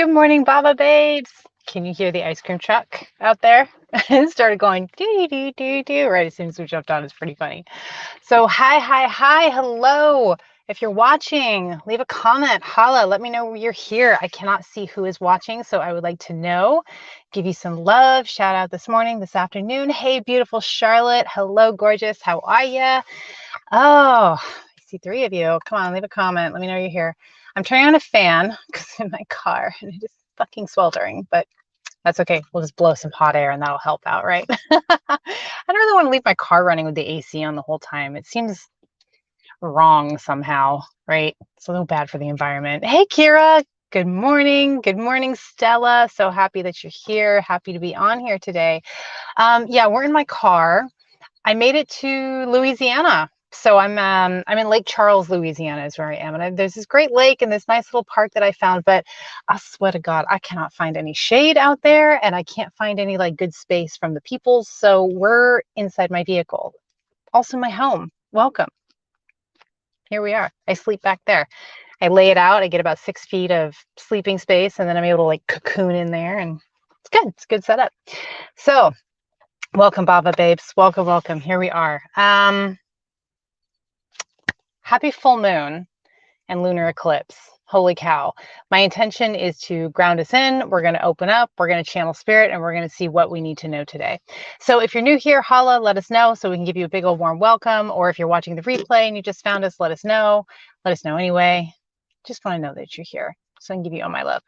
Good morning, Bhava babes. Can you hear the ice cream truck out there? It started going doo doo doo doo right as soon as we jumped on. It's pretty funny. So hi, hello. If you're watching, leave a comment, holla, let me know you're here. I cannot see who is watching, so I would like to know. Give you some love. Shout out this morning, this afternoon. Hey, beautiful Charlotte. Hello, gorgeous. How are ya? Oh, I see three of you. Come on, leave a comment. Let me know you're here. I'm turning on a fan because I'm in my car and it is fucking sweltering, but that's okay. We'll just blow some hot air and that'll help out, right? I don't really want to leave my car running with the AC on the whole time. It seems wrong somehow, right? It's a little bad for the environment. Hey, Kira. Good morning. Good morning, Stella. So happy that you're here. Happy to be on here today. Yeah, we're in my car. I made it to Louisiana. So I'm in Lake Charles, Louisiana is where I am. And there's this great lake and this nice little park that I found, but I swear to God, I cannot find any shade out there and I can't find any like good space from the people. So we're inside my vehicle. Also my home. Welcome. Here we are. I sleep back there. I lay it out. I get about 6 feet of sleeping space and then I'm able to like cocoon in there and it's good. It's a good setup. So welcome, Bhava babes. Welcome, welcome. Here we are. Happy full moon and lunar eclipse. Holy cow. My intention is to ground us in. We're going to open up. We're going to channel spirit and we're going to see what we need to know today. So if you're new here, holla, let us know so we can give you a big old warm welcome. Or if you're watching the replay and you just found us, let us know. Let us know anyway. Just want to know that you're here so I can give you all my love.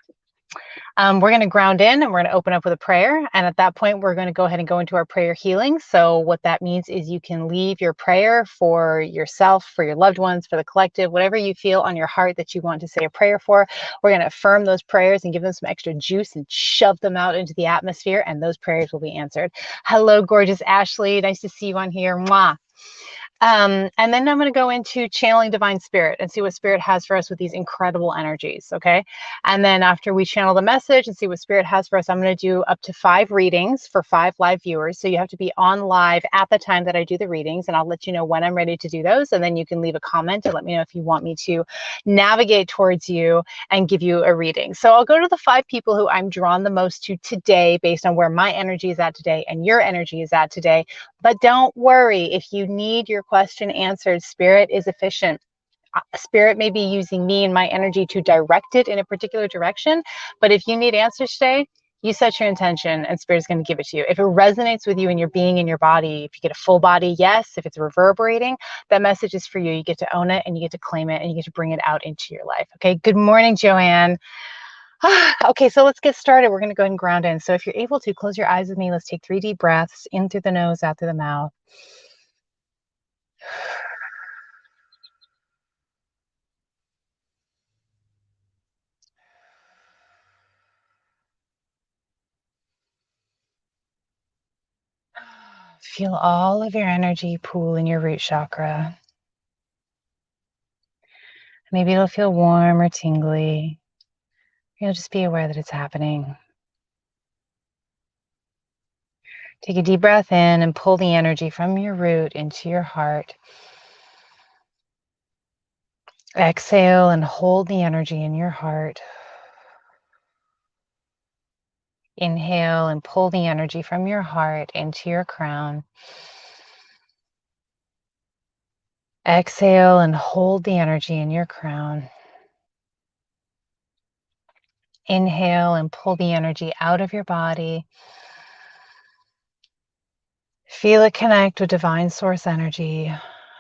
We're going to ground in and we're going to open up with a prayer. And at that point, we're going to go ahead and go into our prayer healing. So what that means is you can leave your prayer for yourself, for your loved ones, for the collective, whatever you feel on your heart that you want to say a prayer for. We're going to affirm those prayers and give them some extra juice and shove them out into the atmosphere. And those prayers will be answered. Hello, gorgeous Ashley. Nice to see you on here. Mwah. And then I'm going to go into channeling divine spirit and see what spirit has for us with these incredible energies. Okay. And then after we channel the message and see what spirit has for us, I'm going to do up to 5 readings for 5 live viewers. So you have to be on live at the time that I do the readings, and I'll let you know when I'm ready to do those. And then you can leave a comment and let me know if you want me to navigate towards you and give you a reading. So I'll go to the 5 people who I'm drawn the most to today based on where my energy is at today and your energy is at today. But don't worry, if you need your question answered, spirit is efficient. Spirit may be using me and my energy to direct it in a particular direction, but if you need answers today, you set your intention and spirit is going to give it to you. If it resonates with you and your being in your body, if you get a full body, yes. If it's reverberating, that message is for you. You get to own it and you get to claim it and you get to bring it out into your life. Okay. Good morning, Joanne. Okay, so let's get started. We're going to go ahead and ground in. So if you're able to, close your eyes with me. Let's take 3 deep breaths in through the nose, out through the mouth. Feel all of your energy pool in your root chakra. Maybe it'll feel warm or tingly. You'll just be aware that it's happening. Take a deep breath in and pull the energy from your root into your heart. Exhale and hold the energy in your heart. Inhale and pull the energy from your heart into your crown. Exhale and hold the energy in your crown. Inhale and pull the energy out of your body. Feel it connect with divine source energy.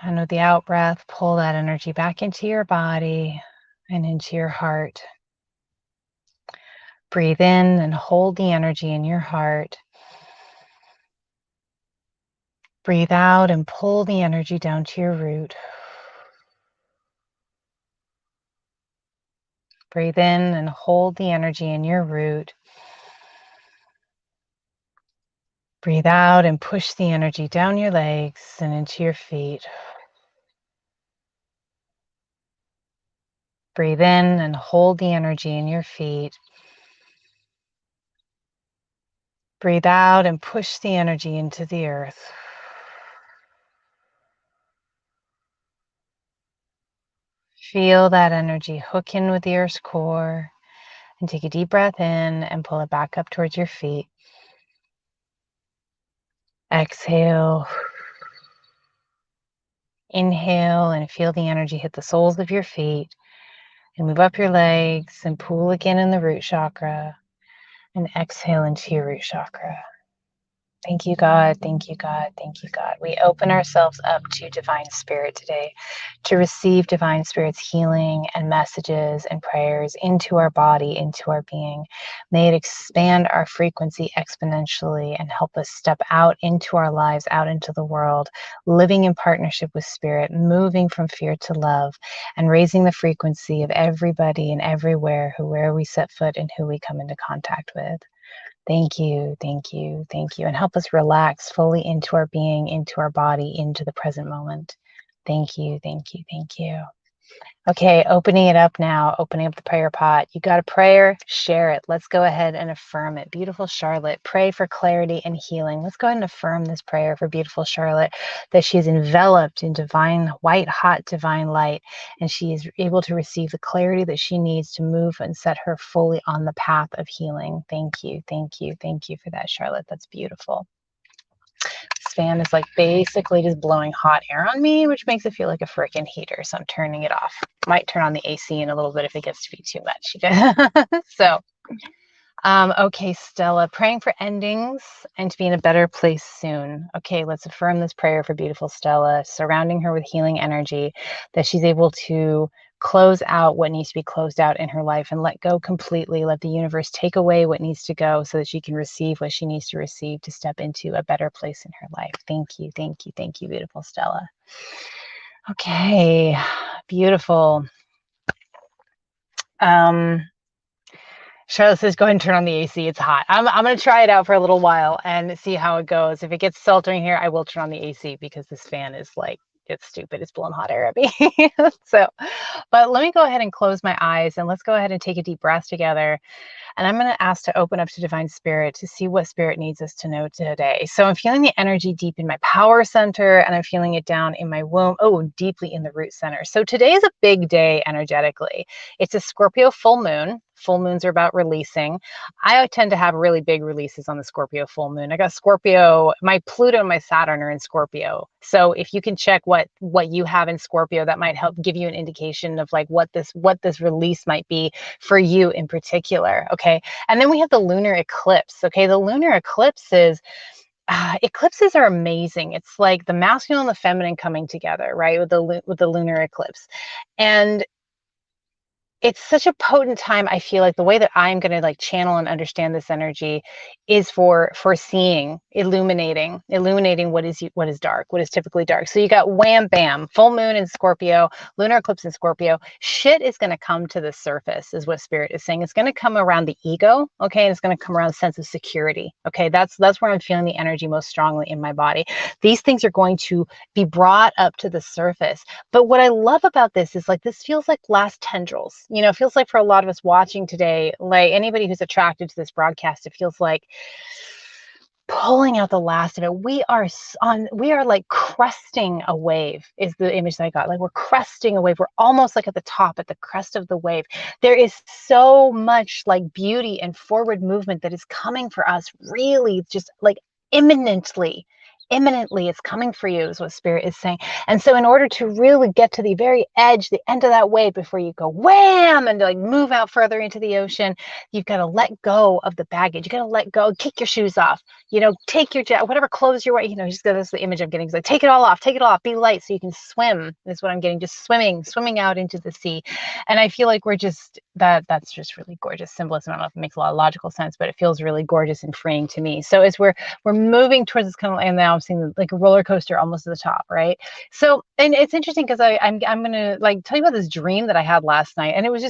And with the out breath, pull that energy back into your body and into your heart. Breathe in and hold the energy in your heart. Breathe out and pull the energy down to your root. Breathe in and hold the energy in your root. Breathe out and push the energy down your legs and into your feet. Breathe in and hold the energy in your feet. Breathe out and push the energy into the earth. Feel that energy hook in with the earth's core And take a deep breath in and pull it back up towards your feet. Exhale. Inhale and feel the energy hit the soles of your feet and move up your legs and pull again in the root chakra and exhale into your root chakra. Thank you, God. Thank you, God. Thank you, God. We open ourselves up to Divine Spirit today to receive Divine Spirit's healing and messages and prayers into our body, into our being. May it expand our frequency exponentially and help us step out into our lives, out into the world, living in partnership with Spirit, moving from fear to love, and raising the frequency of everybody and everywhere where we set foot and who we come into contact with. Thank you, thank you, thank you. And help us relax fully into our being, into our body, into the present moment. Thank you, thank you, thank you. Okay, opening it up now, opening up the prayer pot. You got a prayer? Share it. Let's go ahead and affirm it. Beautiful Charlotte, pray for clarity and healing. Let's go ahead and affirm this prayer for beautiful Charlotte, that she is enveloped in divine, white hot divine light, and she is able to receive the clarity that she needs to move and set her fully on the path of healing. Thank you, thank you, thank you for that, Charlotte. That's beautiful. This fan is like basically just blowing hot air on me, which makes it feel like a freaking heater. So I'm turning it off. Might turn on the AC in a little bit if it gets to be too much. So, okay, Stella, praying for endings and to be in a better place soon. Okay, let's affirm this prayer for beautiful Stella, surrounding her with healing energy, that she's able to close out what needs to be closed out in her life and let go completely. Let the universe take away what needs to go so that she can receive what she needs to receive to step into a better place in her life. Thank you, thank you, thank you, beautiful Stella. Okay, beautiful. Charlotte says, go ahead and turn on the AC. It's hot. I'm going to try it out for a little while and see how it goes. If it gets sweltering here, I will turn on the AC because this fan is like, it's stupid. It's blowing hot air at me. So, but let me go ahead and close my eyes and let's go ahead and take a deep breath together. And I'm going to ask to open up to Divine Spirit to see what Spirit needs us to know today. So I'm feeling the energy deep in my power center and I'm feeling it down in my womb. Oh, deeply in the root center. So today is a big day energetically. It's a Scorpio full moon. Full moons are about releasing. I tend to have really big releases on the Scorpio full moon. I got Scorpio, my Pluto and my Saturn are in Scorpio. So if you can check what you have in Scorpio, that might help give you an indication of like what this release might be for you in particular. Okay. And then we have the lunar eclipse. Okay. The lunar eclipse is eclipses are amazing. It's like the masculine and the feminine coming together, right? With the lunar eclipse. And it's such a potent time. I feel like the way that I'm going to like channel and understand this energy is for seeing, illuminating what is dark, what is typically dark. So you got wham bam, full moon in Scorpio, lunar eclipse in Scorpio. Shit is going to come to the surface, is what Spirit is saying. It's going to come around the ego, okay, and it's going to come around a sense of security, okay. That's where I'm feeling the energy most strongly in my body. These things are going to be brought up to the surface. But what I love about this is like this feels like last tendrils. You know, it feels like for a lot of us watching today, like anybody who's attracted to this broadcast, it feels like pulling out the last of it. We are like cresting a wave is the image that I got. Like we're cresting a wave. We're almost like at the top, at the crest of the wave. There is so much like beauty and forward movement that is coming for us, really just like imminently it's coming for you, is what Spirit is saying. And so in order to really get to the very edge, the end of that wave, before you go wham and like move out further into the ocean, you've got to let go of the baggage. You got to let go, kick your shoes off, you know, take your whatever clothes you're wearing, you know, just that's the image I'm getting. It's like, take it all off, be light so you can swim, is what I'm getting. Just swimming out into the sea. And I feel like we're just, that's just really gorgeous symbolism. I don't know if it makes a lot of logical sense, but it feels really gorgeous and freeing to me. So as we're moving towards this kind of, and now I'm seeing like a roller coaster almost to the top, right? So, and it's interesting because I'm gonna like tell you about this dream that I had last night, and it was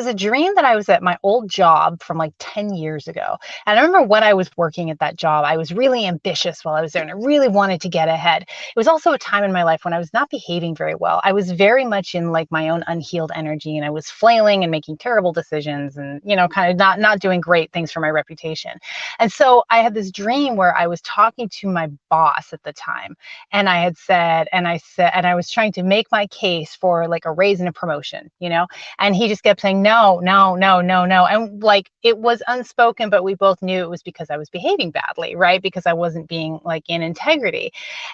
a dream that I was at my old job from like 10 years ago. And I remember when I was working at that job, I was really ambitious while I was there and I really wanted to get ahead. It was also a time in my life when I was not behaving very well. I was very much in like my own unhealed energy and I was flailing and making terrible decisions and, you know, kind of not doing great things for my reputation. And so I had this dream where I was talking to my boss at the time and I was trying to make my case for like a raise and a promotion, you know, and he just kept saying, saying, no, no, no, no, no. And like, it was unspoken, but we both knew it was because I was behaving badly, right? Because I wasn't being like in integrity.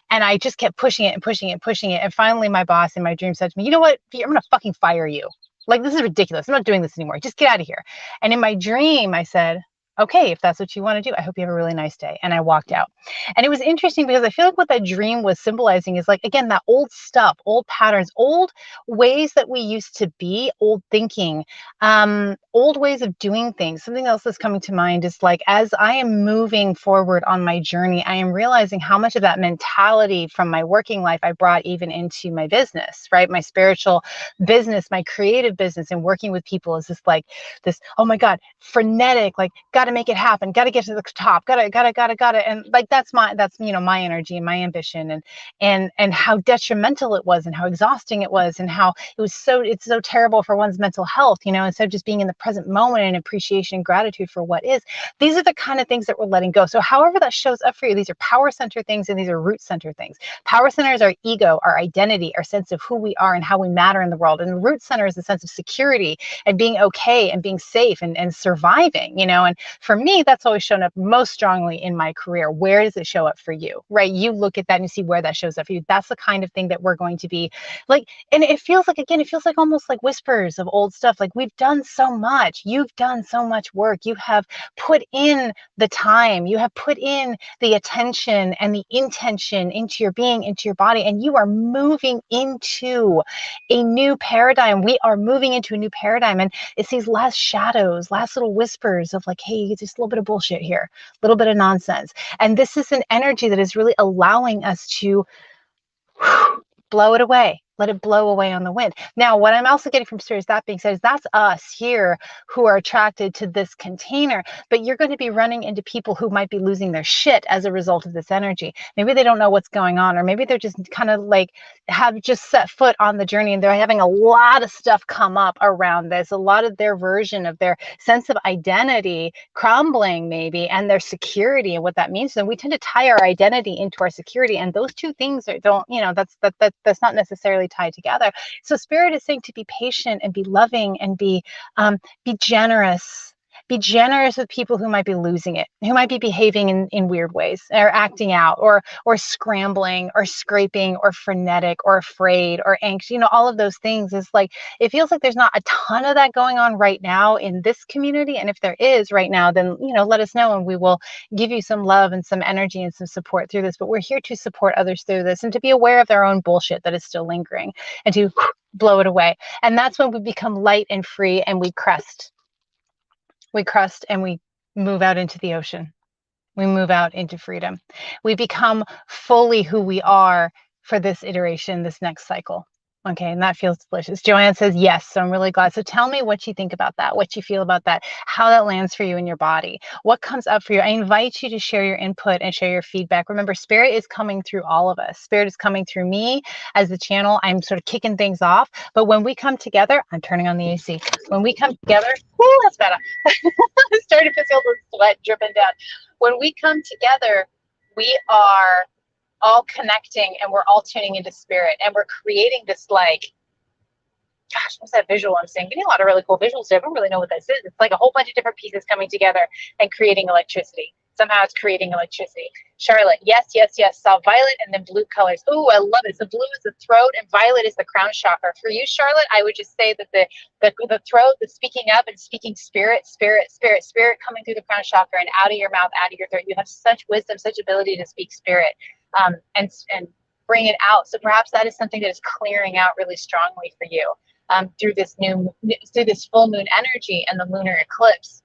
And I just kept pushing it and pushing it and pushing it. And finally, my boss in my dream said to me, you know what? I'm going to fucking fire you. Like, this is ridiculous. I'm not doing this anymore. Just get out of here. And in my dream, I said, okay, if that's what you want to do, I hope you have a really nice day. And I walked out. And it was interesting because I feel like what that dream was symbolizing is like, again, that old stuff, old patterns, old ways that we used to be, old thinking, old ways of doing things. Something else that's coming to mind is like, as I am moving forward on my journey, I am realizing how much of that mentality from my working life I brought even into my business, right? My spiritual business, my creative business, and working with people is just like this, oh my God, frenetic, like, got to make it happen, got to get to the top, gotta. And like, that's my energy and my ambition, and how detrimental it was, and how exhausting it was, and how it's so terrible for one's mental health, instead of just being in the present moment and appreciation and gratitude for what is. These are the kind of things that we're letting go. So however that shows up for you, these are power center things and these are root center things. Power center is our ego, our identity, our sense of who we are and how we matter in the world. And the root center is the sense of security and being okay and being safe and surviving, and for me, that's always shown up most strongly in my career. Where does it show up for you, right? You look at that and you see where that shows up for you. That's the kind of thing that we're going to be like. And it feels like, again, it feels like almost like whispers of old stuff. Like, we've done so much. You've done so much work. You have put in the time. You have put in the attention and the intention into your being, into your body, and you are moving into a new paradigm. We are moving into a new paradigm. And it's these last shadows, last little whispers of like, hey, just a little bit of bullshit here, a little bit of nonsense. And this is an energy that is really allowing us to blow it away. Let it blow away on the wind. Now, what I'm also getting from Spirit, is that being said, is that's us here who are attracted to this container, but you're going to be running into people who might be losing their shit as a result of this energy. Maybe they don't know what's going on, or maybe they're just kind of like have just set foot on the journey and they're having a lot of stuff come up around this, a lot of their version of their sense of identity crumbling maybe, and their security and what that means. And we tend to tie our identity into our security, and those two things don't, that's not necessarily tied together. So Spirit is saying to be patient and be loving and be generous. Be generous with people who might be losing it, who might be behaving in weird ways, or acting out, or scrambling, or scraping, or frenetic, or afraid, or anxious. All of those things is like, it feels like there's not a ton of that going on right now in this community. And if there is right now, then, let us know and we will give you some love and some energy and some support through this. But we're here to support others through this and to be aware of their own bullshit that is still lingering and to blow it away. And that's when we become light and free and we crest. We crest and we move out into the ocean. We move out into freedom. We become fully who we are for this iteration, this next cycle. Okay, and that feels delicious. Joanne says yes, so I'm really glad. So tell me what you think about that, what you feel about that, how that lands for you in your body, what comes up for you. I invite you to share your input and share your feedback. Remember, Spirit is coming through all of us. Spirit is coming through me as the channel. I'm sort of kicking things off, but when we come together, I'm turning on the AC. When we come together, whoo, that's better. I'm starting to feel the sweat dripping down. When we come together, we are all connecting and we're all tuning into Spirit, and we're creating this, like, gosh, what's that visual I'm seeing? Getting a lot of really cool visuals here. I don't really know what this is. It's like a whole bunch of different pieces coming together and creating electricity. Somehow it's creating electricity. Charlotte, yes, yes, yes. Saw violet and then blue colors. Oh, I love it. So blue is the throat and violet is the crown chakra. For you, Charlotte, I would just say that the throat, the speaking up and speaking spirit coming through the crown chakra and out of your mouth, out of your throat. You have such wisdom, such ability to speak spirit. And bring it out. So perhaps that is something that is clearing out really strongly for you through this full moon energy and the lunar eclipse.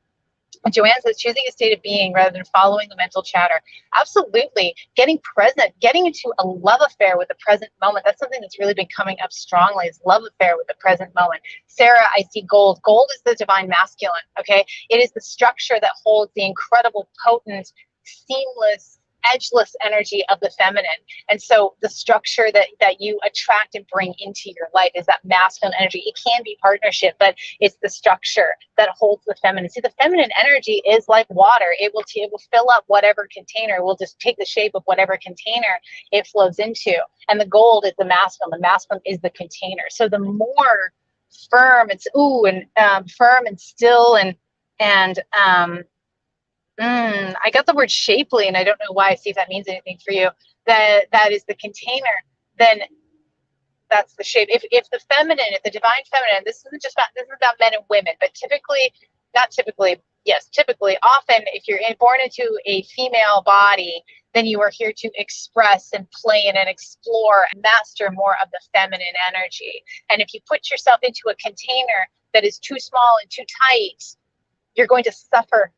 And Joanne says, choosing a state of being rather than following the mental chatter. Absolutely. Getting present, getting into a love affair with the present moment. That's something that's really been coming up strongly, is love affair with the present moment. Sarah, I see gold. Gold is the divine masculine, okay? It is the structure that holds the incredible, potent, seamless, edgeless energy of the feminine. And so the structure that you attract and bring into your life is that masculine energy. It can be partnership, but it's the structure that holds the feminine. See, the feminine energy is like water. It will fill up whatever container. It will just take the shape of whatever container it flows into. And the gold is the masculine. The masculine is the container. So the more firm. It's firm and still, and I got the word shapely, and I don't know why. See if that means anything for you. That is the container. Then that's the shape. If the feminine, if the divine feminine, this isn't about men and women, but typically, not typically, yes, typically, often, if you're born into a female body, then you are here to express and play in and explore and master more of the feminine energy. And if you put yourself into a container that is too small and too tight, you're going to suffer.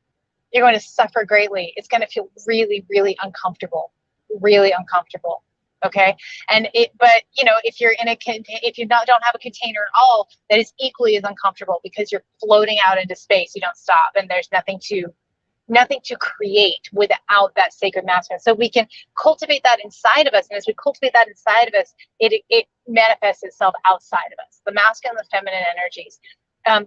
You're going to suffer greatly. It's going to feel really, really uncomfortable, really uncomfortable. Okay. But if you're if you don't have a container at all, that is equally as uncomfortable because you're floating out into space. You don't stop, and there's nothing to create without that sacred masculine. So we can cultivate that inside of us. And as we cultivate that inside of us, it manifests itself outside of us, the masculine and the feminine energies.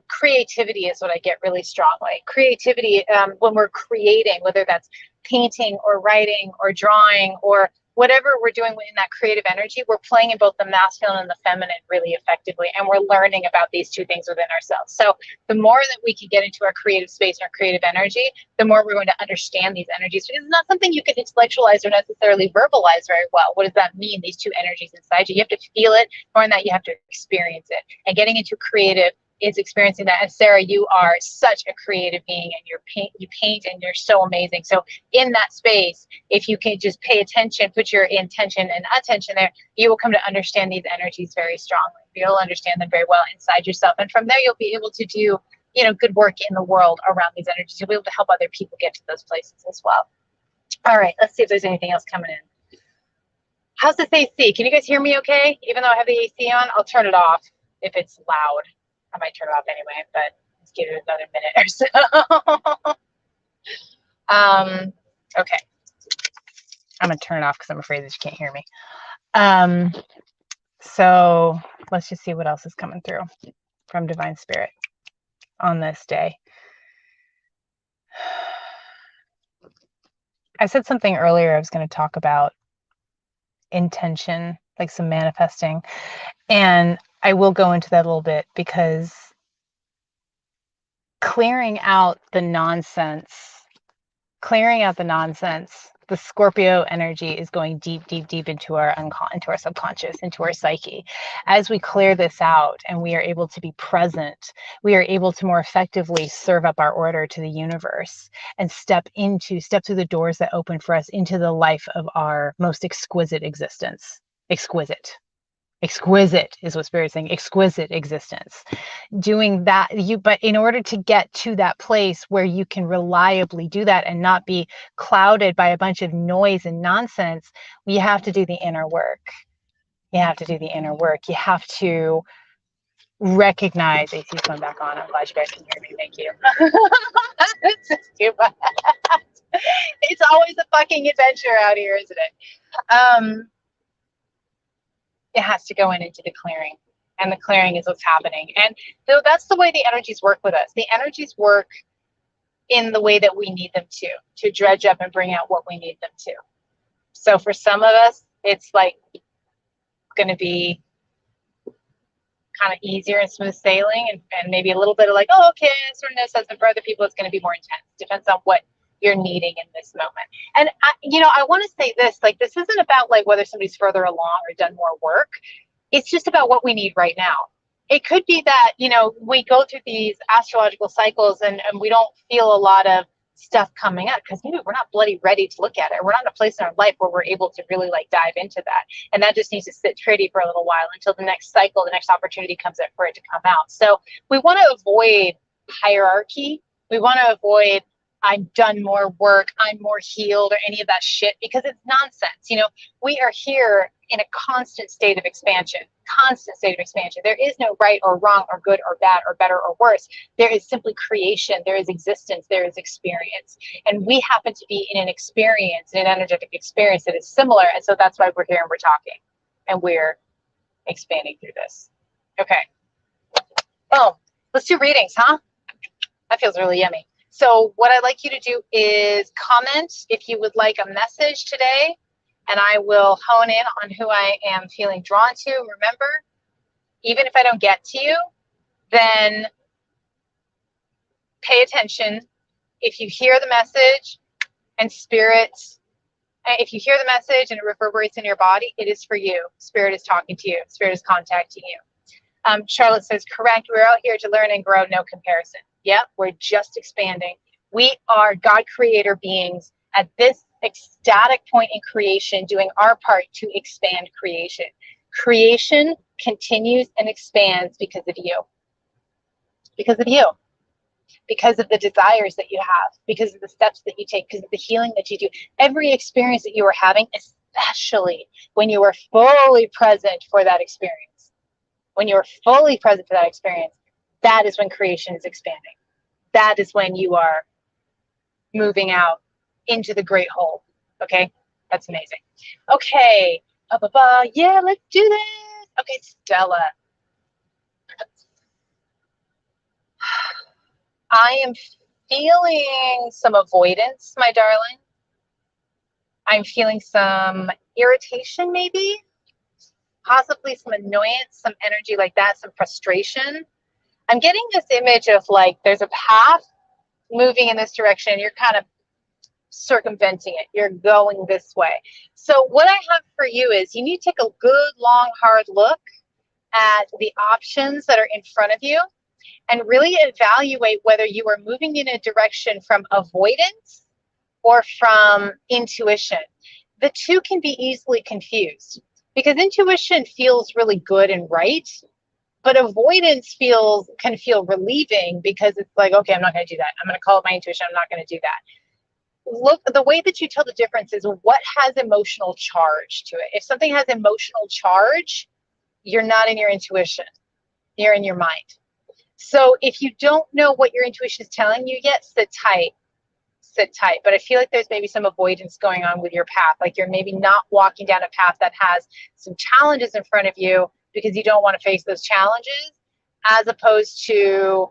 Creativity is what I get really strongly. Creativity, when we're creating, whether that's painting or writing or drawing or whatever we're doing in that creative energy, we're playing in both the masculine and the feminine really effectively. And we're learning about these two things within ourselves. So the more that we can get into our creative space and our creative energy, the more we're going to understand these energies. It's not something you can intellectualize or necessarily verbalize very well. What does that mean? These two energies inside you. You have to feel it. More than that, you have to experience it. And getting into creative is experiencing that. And Sarah, you are such a creative being, and you paint and you're so amazing. So in that space, if you can just pay attention, put your intention and attention there, you will come to understand these energies very strongly. You'll understand them very well inside yourself. And from there, you'll be able to do, good work in the world around these energies. You'll be able to help other people get to those places as well. All right, let's see if there's anything else coming in. How's this AC? Can you guys hear me okay? Even though I have the AC on, I'll turn it off if it's loud. I might turn it off anyway, but let's give it another minute or so. Okay. I'm going to turn it off because I'm afraid that you can't hear me. So let's just see what else is coming through from Divine Spirit on this day. I said something earlier. I was going to talk about intention, like some manifesting. And I will go into that a little bit because clearing out the nonsense, the Scorpio energy is going deep, deep, deep into our subconscious, into our psyche. As we clear this out and we are able to be present, we are able to more effectively serve up our order to the universe and step through the doors that open for us into the life of our most exquisite existence. Exquisite is what Spirit's saying, exquisite existence. Doing that, but in order to get to that place where you can reliably do that and not be clouded by a bunch of noise and nonsense, you have to do the inner work. You have to recognize. AC's going back on. I'm glad you guys can hear me. Thank you. It's just too much. It's always a fucking adventure out here, isn't it? It has to go into the clearing, and the clearing is what's happening. And so that's the way the energies work with us. The energies work in the way that we need them to dredge up and bring out what we need them to. So for some of us, it's like going to be kind of easier and smooth sailing, and maybe a little bit of like, oh, okay, sort of sense. And for other people, it's going to be more intense. Depends on what you're needing in this moment. And I want to say this, like, this isn't about like whether somebody's further along or done more work. It's just about what we need right now. It could be that, we go through these astrological cycles and we don't feel a lot of stuff coming up because maybe we're not bloody ready to look at it. We're not in a place in our life where we're able to really like dive into that. And that just needs to sit pretty for a little while until the next cycle, the next opportunity comes up for it to come out. So we want to avoid hierarchy. We want to avoid I've done more work, I'm more healed, or any of that shit, because it's nonsense. We are here in a constant state of expansion. There is no right or wrong or good or bad or better or worse. There is simply creation. There is existence. There is experience. And we happen to be in an energetic experience that is similar. And so that's why we're here and we're talking and we're expanding through this. Okay. Boom. Let's do readings, huh? That feels really yummy. So what I'd like you to do is comment if you would like a message today, and I will hone in on who I am feeling drawn to. Remember, even if I don't get to you, then pay attention. If you hear the message and spirit, if you hear the message and it reverberates in your body, it is for you. Spirit is talking to you. Spirit is contacting you. Charlotte says, correct. We're out here to learn and grow, no comparison. Yep, we're just expanding. We are God creator beings at this ecstatic point in creation, doing our part to expand creation. Creation continues and expands because of you. Because of you. Because of the desires that you have, because of the steps that you take, because of the healing that you do. Every experience that you are having, especially when you are fully present for that experience. When you're fully present for that experience, that is when creation is expanding. That is when you are moving out into the great whole. Okay? That's amazing. Okay. Yeah, let's do this. Okay, Stella. I am feeling some avoidance, my darling. I'm feeling some irritation, maybe, possibly some annoyance, some energy like that, some frustration. I'm getting this image of like there's a path moving in this direction. You're kind of circumventing it. You're going this way. So what I have for you is you need to take a good, long, hard look at the options that are in front of you and really evaluate whether you are moving in a direction from avoidance or from intuition. The two can be easily confused because intuition feels really good and right, but avoidance can feel relieving because it's like, okay, I'm not going to do that. I'm going to call it my intuition. I'm not going to do that. Look, the way that you tell the difference is what has emotional charge to it. If something has emotional charge, you're not in your intuition. You're in your mind. So if you don't know what your intuition is telling you yet, sit tight. But I feel like there's maybe some avoidance going on with your path. Like you're maybe not walking down a path that has some challenges in front of you because you don't want to face those challenges, as opposed to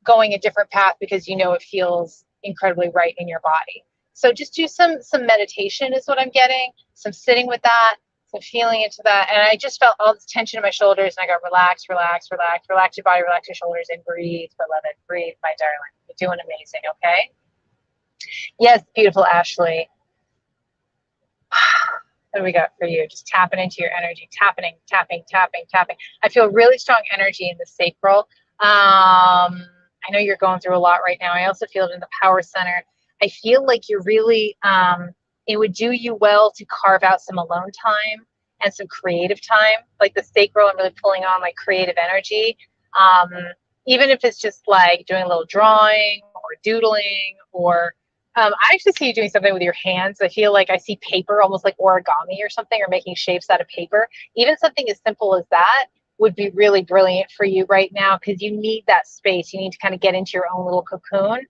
going a different path because you know it feels incredibly right in your body. So just do some meditation is what I'm getting, some sitting with that, some feeling into that. And I just felt all this tension in my shoulders and I got relax your body, relax your shoulders and breathe, beloved, breathe, my darling. You're doing amazing, okay? Yes, beautiful Ashley. What do we got for you? Just tapping into your energy, tapping. I feel really strong energy in the sacral. I know you're going through a lot right now. I also feel it in the power center. I feel like you're really, it would do you well to carve out some alone time and some creative time. Like the sacral, I'm really pulling on like creative energy. Even if it's just like doing a little drawing or doodling or I actually see you doing something with your hands. I feel like I see paper, almost like origami or something, or making shapes out of paper. Even something as simple as that would be really brilliant for you right now because you need that space. You need to kind of get into your own little cocoon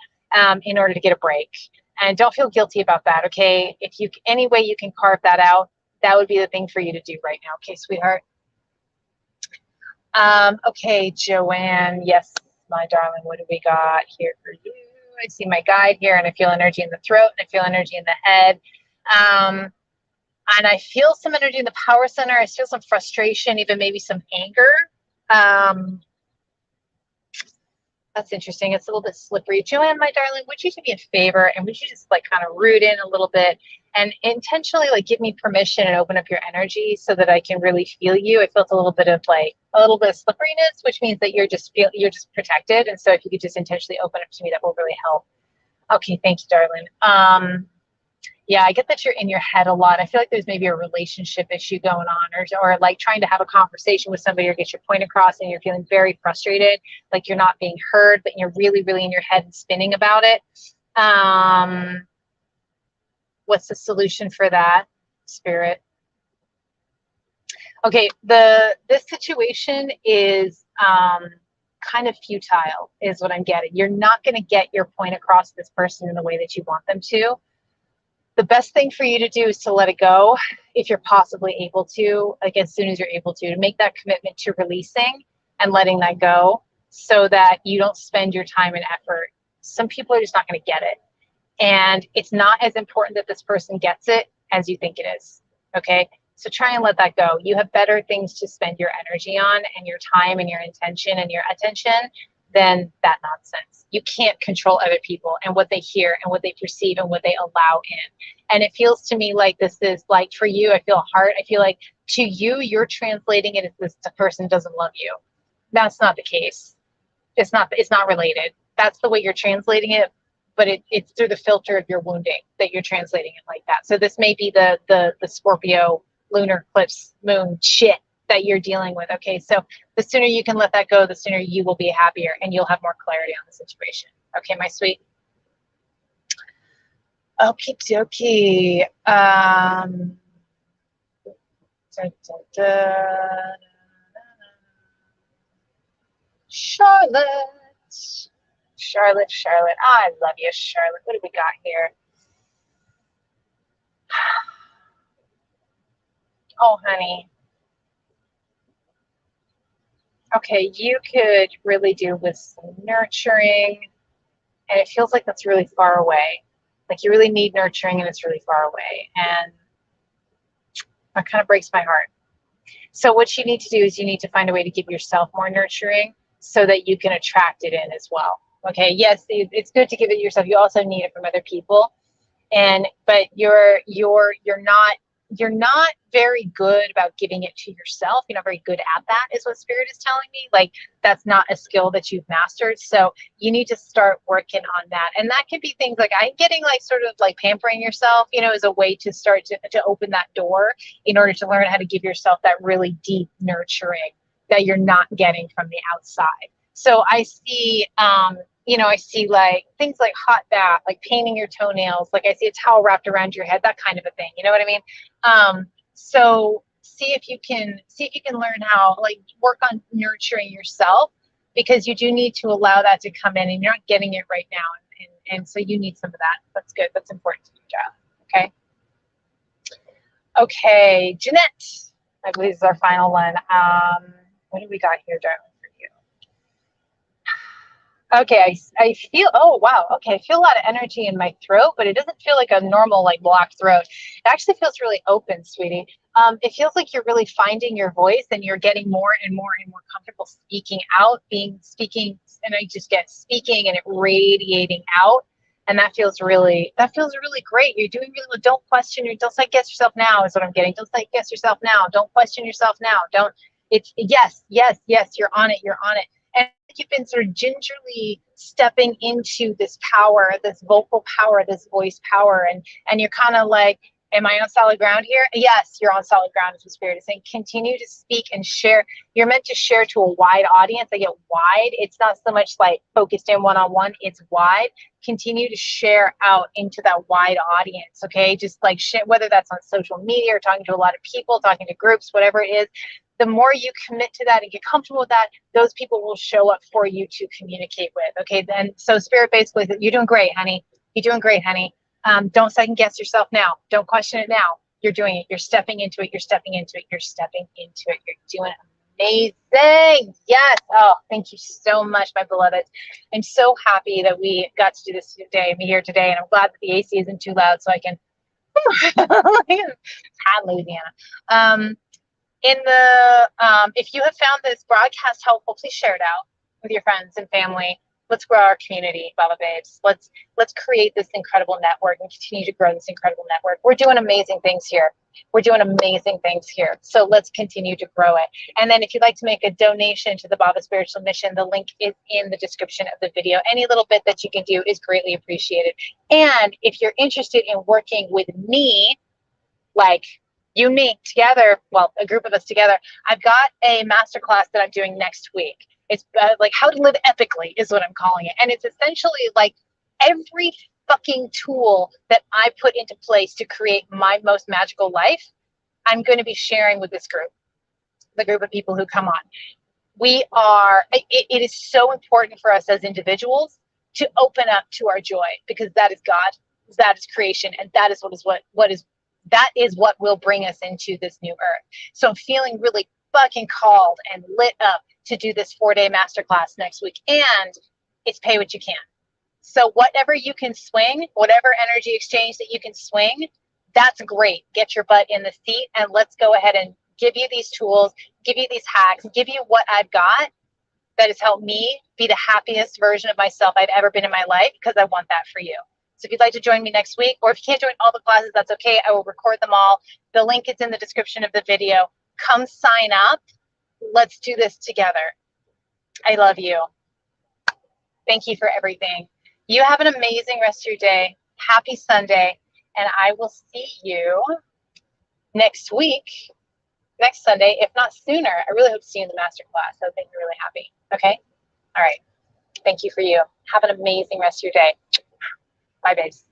in order to get a break. And don't feel guilty about that, okay? If you any way you can carve that out, that would be the thing for you to do right now, okay, sweetheart? Okay, Joanne, yes, my darling, what do we got here for you? I see my guide here and I feel energy in the throat and I feel energy in the head. And I feel some energy in the power center. I feel some frustration, even maybe some anger. That's interesting. It's a little bit slippery. Joanne, my darling, would you do me a favor and would you just like kind of root in a little bit and intentionally like give me permission and open up your energy so that I can really feel you? I felt a little bit of slipperiness, which means that you're just protected. And so if you could just intentionally open up to me, that will really help. Okay, thank you, darling. Yeah, I get that you're in your head a lot. I feel like there's maybe a relationship issue going on or like trying to have a conversation with somebody or get your point across and you're feeling very frustrated, like you're not being heard, but you're really, really in your head and spinning about it. What's the solution for that, Spirit? Okay, this situation is kind of futile is what I'm getting. You're not going to get your point across to this person in the way that you want them to. The best thing for you to do is to let it go if you're possibly able to, like as soon as you're able to make that commitment to releasing and letting that go so that you don't spend your time and effort. Some people are just not going to get it. And it's not as important that this person gets it as you think it is. Okay. So try and let that go. You have better things to spend your energy on and your time and your intention and your attention than that nonsense. You can't control other people and what they hear and what they perceive and what they allow in. And it feels to me like this is like, for you, I feel hard. I feel like to you, you're translating it as this person doesn't love you. That's not the case. It's not related. That's the way you're translating it, but it's through the filter of your wounding that you're translating it like that. So this may be the Scorpio lunar eclipse moon shit that you're dealing with. Okay, so the sooner you can let that go, the sooner you will be happier and you'll have more clarity on the situation. Okay, my sweet. Okie dokie. Charlotte. I love you, Charlotte. What do we got here? Oh, honey. Okay, you could really do with some nurturing, and it feels like that's really far away. Like you really need nurturing and it's really far away. And that kind of breaks my heart. So what you need to do is you need to find a way to give yourself more nurturing so that you can attract it in as well. Okay, yes, it's good to give it yourself. You also need it from other people. But you're not very good about giving it to yourself. You're not very good at that, is what Spirit is telling me. Like that's not a skill that you've mastered. So you need to start working on that. And that could be things like I'm getting like sort of like pampering yourself, as a way to start to open that door in order to learn how to give yourself that really deep nurturing that you're not getting from the outside. So I see I see like things like hot bath, like painting your toenails, like I see a towel wrapped around your head, that kind of a thing. You know what I mean? So see if you can learn how, like, work on nurturing yourself, because you do need to allow that to come in and you're not getting it right now. And so you need some of that. That's good. That's important to you, child. Okay, Jeanette, I believe this is our final one. What do we got here, darling? Okay, I feel, oh, wow. Okay, I feel a lot of energy in my throat, but it doesn't feel like a normal, like, blocked throat. It actually feels really open, sweetie. It feels like you're really finding your voice and you're getting more and more and more comfortable speaking out, speaking, and I just get speaking and it radiating out. And that feels really great. You're doing really well. Don't second guess yourself now is what I'm getting. Don't second guess yourself now. Don't question yourself now. It's yes, you're on it. And you've been sort of gingerly stepping into this power, this vocal power, this voice power. And you're kind of like, am I on solid ground here? Yes, you're on solid ground, as the Spirit is saying. Continue to speak and share. You're meant to share to a wide audience. I get wide. It's not so much like focused in one-on-one. It's wide. Continue to share out into that wide audience, okay? Just like whether that's on social media or talking to a lot of people, talking to groups, whatever it is. The more you commit to that and get comfortable with that, those people will show up for you to communicate with. Okay, then so Spirit basically said, you're doing great, honey. You're doing great, honey. Don't second guess yourself now. Don't question it now. You're doing it. You're stepping into it. You're doing amazing. Yes. Oh, thank you so much, my beloved. I'm so happy that we got to do this today. I'm here today, and I'm glad that the AC isn't too loud so I can. Louisiana. If you have found this broadcast helpful, please share it out with your friends and family. Let's grow our community, Bhava babes. Let's create this incredible network and continue to grow this incredible network. We're doing amazing things here. So let's continue to grow it. And then if you'd like to make a donation to the Bhava Spiritual Mission, the link is in the description of the video. Any little bit that you can do is greatly appreciated. And if you're interested in working with me, like you and me together, well, a group of us together, I've got a masterclass that I'm doing next week. It's like how to live epically is what I'm calling it. And it's essentially like every fucking tool that I put into place to create my most magical life, I'm going to be sharing with this group, the group of people who come on. It is so important for us as individuals to open up to our joy, because that is God, that is creation, and that is what will bring us into this new earth. So I'm feeling really fucking called and lit up to do this 4-day masterclass next week, and it's pay what you can. So whatever you can swing, whatever energy exchange that you can swing, that's great. Get your butt in the seat and let's go ahead and give you these tools, give you these hacks, give you what I've got that has helped me be the happiest version of myself I've ever been in my life, because I want that for you. So if you'd like to join me next week, or if you can't join all the classes, that's okay. I will record them all. The link is in the description of the video. Come sign up. Let's do this together. I love you. Thank you for everything. You have an amazing rest of your day. Happy Sunday. And I will see you next week, next Sunday, if not sooner. I really hope to see you in the masterclass. That would make me really happy. Okay? All right. Thank you for you. Have an amazing rest of your day. Bye, babes.